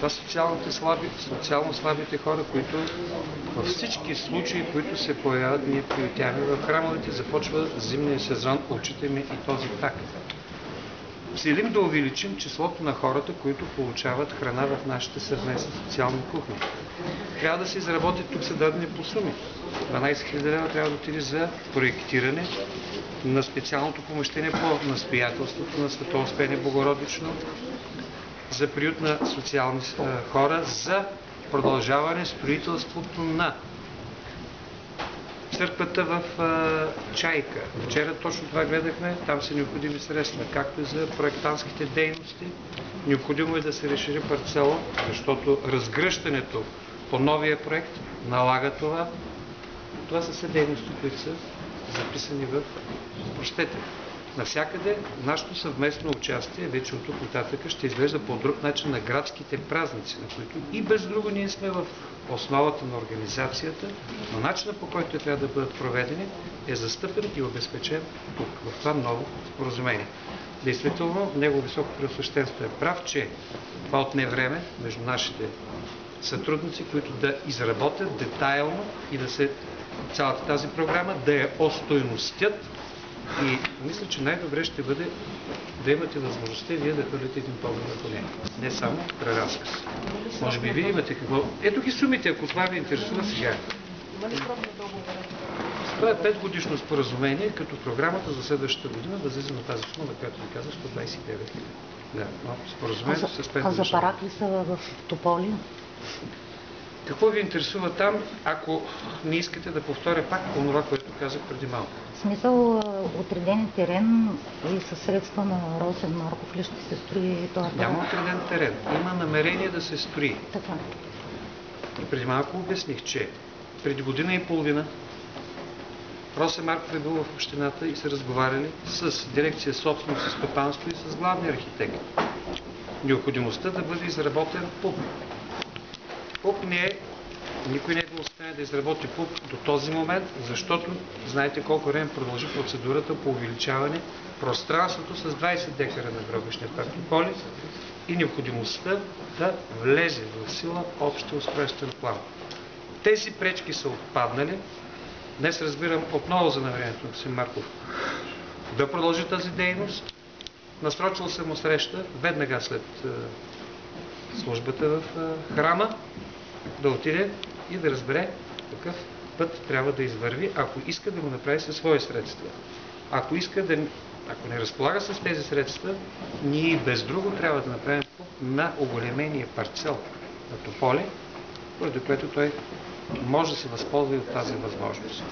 Това са социално слабите хора, които във всички случаи, които се появяват, ние приютяваме в храмовете, започва зимния сезон, отчитаме и този факт. Целим да увеличим числото на хората, които получават храна в нашите съвместни социални кухни. Трябва да се изработи, тук са дадени по суми. 12 000 лева трябва да отиде за проектиране на специалното помещение по настоятелството на Свето Успение Богородично, за приют на социални хора, за продължаване строителството на църквата в Чайка. Вчера точно това гледахме, там са необходими средства, както и за проектантските дейности. Необходимо е да се разшири парцела, защото разгръщането по новия проект налага това. Това са все дейности, които са записани в... Прощете, навсякъде нашето съвместно участие вече от тук нататък ще изглежда по друг начин на градските празници, на които и без друго ние сме в основата на организацията, но начинът, по който трябва да бъдат проведени, е застъпен и обезпечен тук, в това ново споразумение. Действително, Негово високо преосвещенство е прав, че това отне време между нашите сътрудници, които да изработят детайлно и да се цялата тази програма, да я остойностят. И мисля, че най-добре ще бъде да имате възможността и вие да хвърлите един поглед върху нея. Не само преразказ. Може би вие имате какво... Ето ги сумите, ако това ви интересува сега. Това е 5-годишно споразумение, като програмата за следващата година възлиза на тази сума, на която ви казах, 129 000. Да, но споразумението с 5 годишно. А за Паракли са в Тополи? Какво ви интересува там, ако не искате да повторя пак това, което казах преди малко? В смисъл, отреден терен и със средства на Росен Марков ли ще се строи това? Няма отреден терен. Има намерение да се строи. Така. И преди малко обясних, че преди година и половина Росен Марков е бил в общината и са разговаряли с дирекция собственост и стопанство и с главния архитект. Необходимостта да бъде изработен ПУП. ПУП не е, никой не е бил успен да изработи ПУП до този момент, защото знаете колко време продължи процедурата по увеличаване пространството с 20 декара на гробищния парк Тополи и необходимостта да влезе в сила общия устройствен план. Тези пречки са отпаднали. Днес разбирам отново за намерението на господин Марков да продължи тази дейност. Насрочил съм му среща веднага след службата в храма, да отиде и да разбере какъв път трябва да извърви, ако иска да го направи със свои средства. Ако не разполага с тези средства, ние и без друго трябва да направим на оголемения парцел на Тополи, поради което той може да се възползва и от тази възможност.